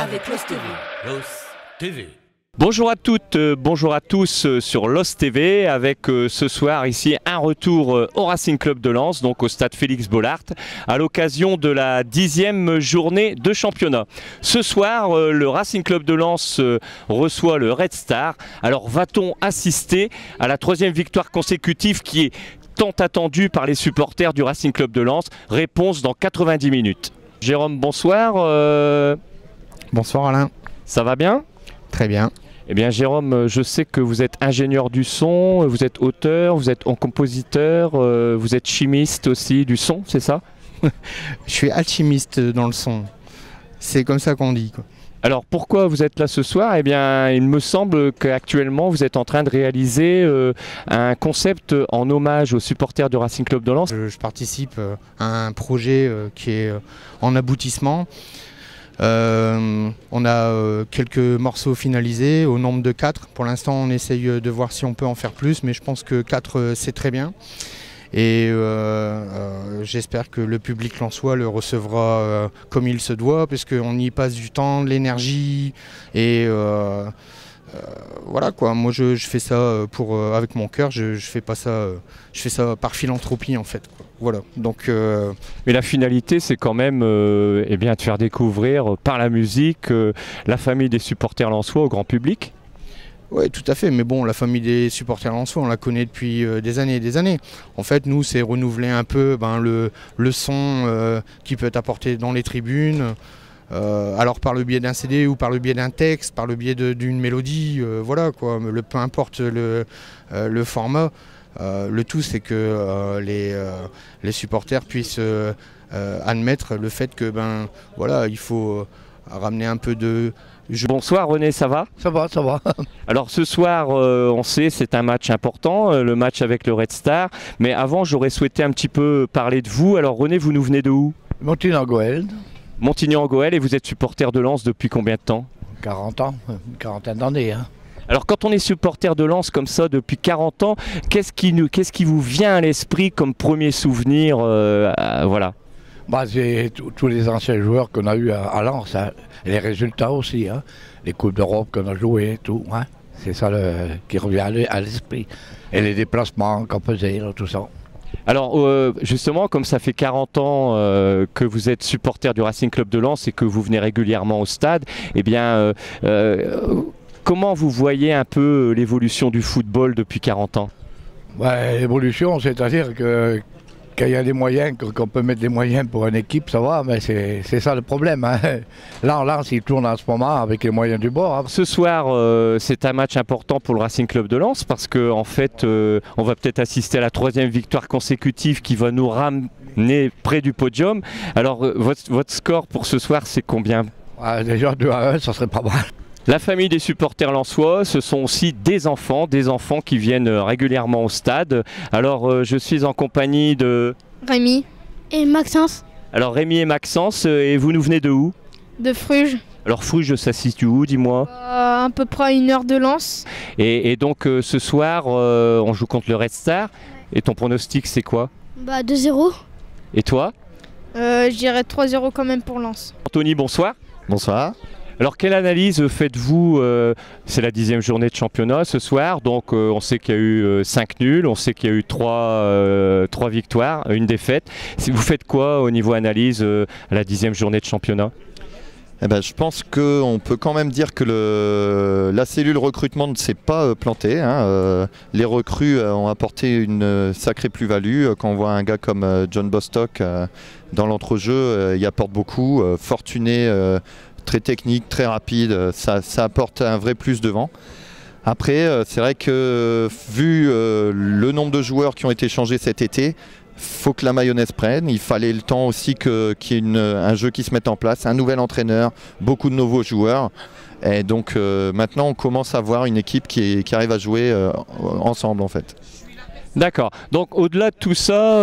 avec Lost TV. Lost TV. Bonjour à toutes, bonjour à tous sur Lost TV avec ce soir ici un retour au Racing Club de Lens, donc au stade Félix Bollaert, à l'occasion de la 10e journée de championnat. Ce soir, le Racing Club de Lens reçoit le Red Star. Alors va-t-on assister à la 3e victoire consécutive qui est tant attendue par les supporters du Racing Club de Lens? Réponse dans 90 minutes. Jérôme, bonsoir. Bonsoir Alain. Ça va bien? Très bien. Eh bien Jérôme, je sais que vous êtes ingénieur du son, vous êtes auteur, vous êtes compositeur, vous êtes chimiste aussi du son, c'est ça? Je suis alchimiste dans le son. C'est comme ça qu'on dit, quoi. Alors pourquoi vous êtes là ce soir? Eh bien il me semble qu'actuellement vous êtes en train de réaliser un concept en hommage aux supporters du Racing Club de Lens. Je participe à un projet qui est en aboutissement. On a quelques morceaux finalisés au nombre de 4. Pour l'instant on essaye de voir si on peut en faire plus, mais je pense que 4 c'est très bien. Et j'espère que le public lensois le recevra comme il se doit, parce qu'on y passe du temps, de l'énergie. Et voilà quoi, moi je fais ça avec mon cœur, je fais pas ça, je fais ça par philanthropie en fait, quoi. Voilà. Donc, mais la finalité c'est quand même eh bien, de faire découvrir par la musique la famille des supporters lensois au grand public. Oui, tout à fait, mais bon, la famille des supporters lensois, on la connaît depuis des années et des années. En fait, nous, c'est renouveler un peu le son qui peut être apporté dans les tribunes, alors par le biais d'un CD ou par le biais d'un texte, par le biais d'une mélodie, voilà quoi, peu importe le format. Le tout, c'est que les supporters puissent admettre le fait que, voilà, il faut ramener un peu de... Bonsoir René, ça va? Ça va, ça va. Alors ce soir, on sait, c'est un match important, le match avec le Red Star. Mais avant, j'aurais souhaité un petit peu parler de vous. Alors René, vous nous venez de où? Montigny-en-Goël. Montigny-en-Goël, et vous êtes supporter de Lens depuis combien de temps? 40 ans, une quarantaine d'années. Hein. Alors quand on est supporter de Lens comme ça depuis 40 ans, qu'est-ce qui vous vient à l'esprit comme premier souvenir voilà. C'est tous les anciens joueurs qu'on a eu à Lens, hein. Et les résultats aussi, hein. Les Coupes d'Europe qu'on a jouées, tout. Hein. C'est ça qui revient à l'esprit. Et les déplacements qu'on faisait, tout ça. Alors justement, comme ça fait 40 ans que vous êtes supporter du Racing Club de Lens et que vous venez régulièrement au stade, eh bien, comment vous voyez un peu l'évolution du football depuis 40 ans? L'évolution, c'est-à-dire que quand il y a des moyens, qu'on peut mettre des moyens pour une équipe, ça va, mais c'est ça le problème. Hein. Là, s'il tourne en ce moment avec les moyens du bord. Hein. Ce soir, c'est un match important pour le Racing Club de Lens parce qu'en fait, on va peut-être assister à la 3e victoire consécutive qui va nous ramener près du podium. Alors, votre score pour ce soir, c'est combien? Déjà 2-1, ça serait pas mal. La famille des supporters lensois, ce sont aussi des enfants qui viennent régulièrement au stade. Alors je suis en compagnie de... Rémi. Et Maxence. Alors Rémi et Maxence, et vous nous venez de où? De Fruges. Alors Fruges, ça se situe où, dis-moi? À peu près à 1 heure de Lens. Et donc ce soir, on joue contre le Red Star. Et ton pronostic, c'est quoi? 2-0. Et toi? Je dirais 3-0 quand même pour Lens. Anthony, bonsoir. Bonsoir. Alors quelle analyse faites-vous? C'est la 10e journée de championnat ce soir, donc on sait qu'il y a eu 5 nuls, on sait qu'il y a eu 3 victoires, une défaite. Vous faites quoi au niveau analyse à la 10e journée de championnat? Je pense qu'on peut quand même dire que la cellule recrutement ne s'est pas plantée. Hein. Les recrues ont apporté une sacrée plus-value. Quand on voit un gars comme John Bostock dans l'entrejeu, il apporte beaucoup. Fortuné, très technique, très rapide, ça apporte un vrai plus devant. Après, c'est vrai que vu le nombre de joueurs qui ont été changés cet été, faut que la mayonnaise prenne, il fallait le temps aussi qu'il y ait un jeu qui se mette en place, un nouvel entraîneur, beaucoup de nouveaux joueurs. Et donc maintenant on commence à voir une équipe qui arrive à jouer ensemble en fait. D'accord. Donc au-delà de tout ça,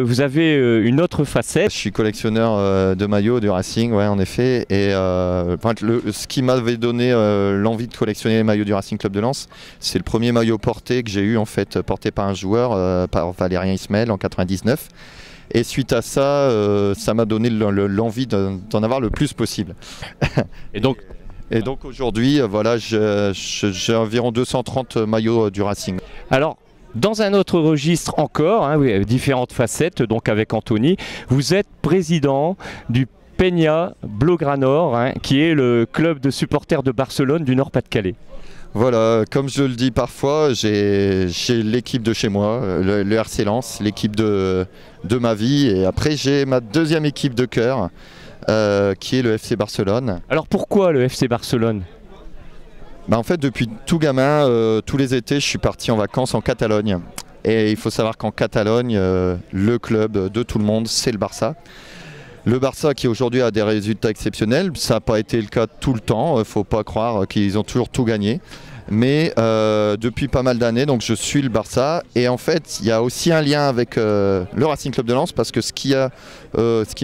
vous avez une autre facette. Je suis collectionneur de maillots du Racing, ouais, en effet. Et ce qui m'avait donné l'envie de collectionner les maillots du Racing Club de Lens, c'est le premier maillot porté que j'ai eu, en fait, porté par un joueur, par Valérien Ismaël en 99. Et suite à ça, ça m'a donné l'envie d'en avoir le plus possible. Et donc aujourd'hui, voilà, j'ai environ 230 maillots du Racing. Alors, dans un autre registre encore, hein, oui, différentes facettes, donc avec Anthony, vous êtes président du Peña Blaugrana, hein, qui est le club de supporters de Barcelone du Nord-Pas-de-Calais. Voilà, comme je le dis parfois, j'ai l'équipe de chez moi, le RC Lens, l'équipe de ma vie, et après j'ai ma deuxième équipe de cœur, qui est le FC Barcelone. Alors pourquoi le FC Barcelone ? Bah en fait, depuis tout gamin, tous les étés, je suis parti en vacances en Catalogne. Et il faut savoir qu'en Catalogne, le club de tout le monde, c'est le Barça. Le Barça qui aujourd'hui a des résultats exceptionnels, ça n'a pas été le cas tout le temps, il ne faut pas croire qu'ils ont toujours tout gagné. Mais depuis pas mal d'années, donc je suis le Barça. Et en fait, il y a aussi un lien avec le Racing Club de Lens, parce que ce qui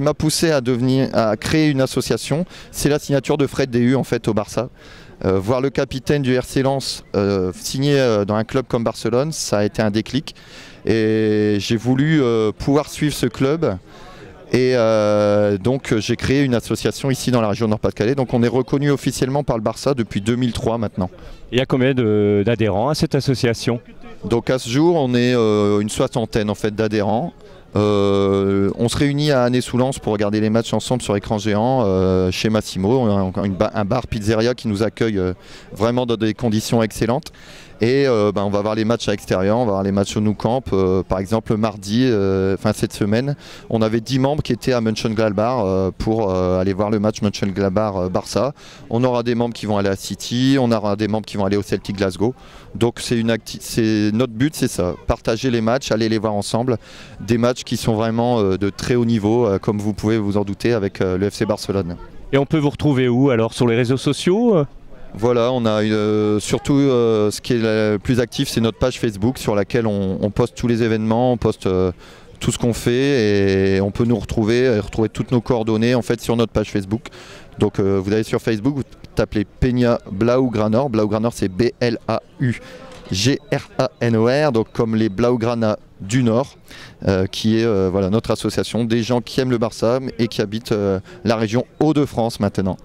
m'a poussé à créer une association, c'est la signature de Fred Déhu en fait au Barça. Voir le capitaine du RC Lens signer dans un club comme Barcelone, ça a été un déclic. Et j'ai voulu pouvoir suivre ce club. Et donc j'ai créé une association ici dans la région Nord-Pas-de-Calais. Donc on est reconnu officiellement par le Barça depuis 2003 maintenant. Il y a combien d'adhérents à cette association ? Donc à ce jour, on est une soixantaine en fait d'adhérents. On se réunit à Annay-sous-Lens pour regarder les matchs ensemble sur écran géant chez Massimo, un bar pizzeria qui nous accueille vraiment dans des conditions excellentes. Et on va voir les matchs à l'extérieur, on va voir les matchs au Nou Camp. Par exemple mardi, cette semaine, on avait 10 membres qui étaient à Mönchengladbach pour aller voir le match Mönchengladbach-Barça. On aura des membres qui vont aller à City, on aura des membres qui vont aller au Celtic Glasgow. Donc notre but, c'est ça, partager les matchs, aller les voir ensemble. Des matchs qui sont vraiment de très haut niveau, comme vous pouvez vous en douter avec le FC Barcelone. Et on peut vous retrouver où alors ? Sur les réseaux sociaux ? Voilà, on a surtout ce qui est le plus actif, c'est notre page Facebook sur laquelle on poste tous les événements, on poste tout ce qu'on fait, et on peut nous retrouver et retrouver toutes nos coordonnées en fait sur notre page Facebook. Donc vous allez sur Facebook, vous tapez Peña Blaugrana, Blaugrana c'est B-L-A-U-G-R-A-N-O-R, donc comme les Blaugrana du Nord, qui est voilà, notre association, des gens qui aiment le Barça et qui habitent la région Hauts-de-France maintenant.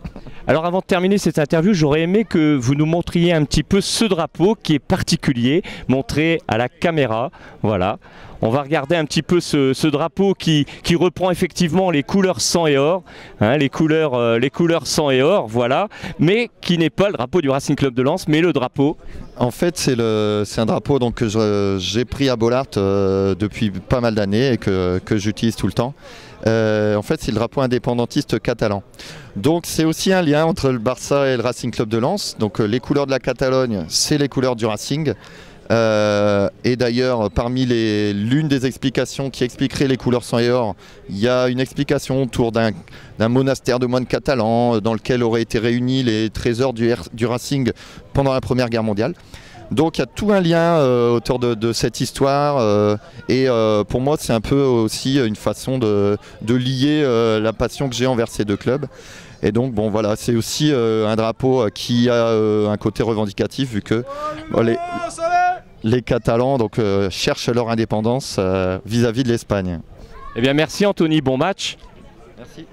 Alors avant de terminer cette interview, j'aurais aimé que vous nous montriez un petit peu ce drapeau qui est particulier, montré à la caméra. Voilà. On va regarder un petit peu ce drapeau qui reprend effectivement les couleurs sang et or, hein, les couleurs sang et or, voilà, mais qui n'est pas le drapeau du Racing Club de Lens, mais le drapeau. En fait, c'est un drapeau donc, que j'ai pris à Bollaert depuis pas mal d'années et que j'utilise tout le temps. En fait, c'est le drapeau indépendantiste catalan. Donc c'est aussi un lien entre le Barça et le Racing Club de Lens. Donc les couleurs de la Catalogne, c'est les couleurs du Racing. Et d'ailleurs, parmi l'une des explications qui expliquerait les couleurs sang et or, il y a une explication autour d'un monastère de moines catalans dans lequel auraient été réunis les trésors du Racing pendant la Première Guerre mondiale. Donc il y a tout un lien autour de cette histoire et pour moi c'est un peu aussi une façon de lier la passion que j'ai envers ces deux clubs. Et donc bon voilà, c'est aussi un drapeau qui a un côté revendicatif vu que les Catalans donc, cherchent leur indépendance vis-à-vis de l'Espagne. Eh bien merci Anthony, bon match. Merci.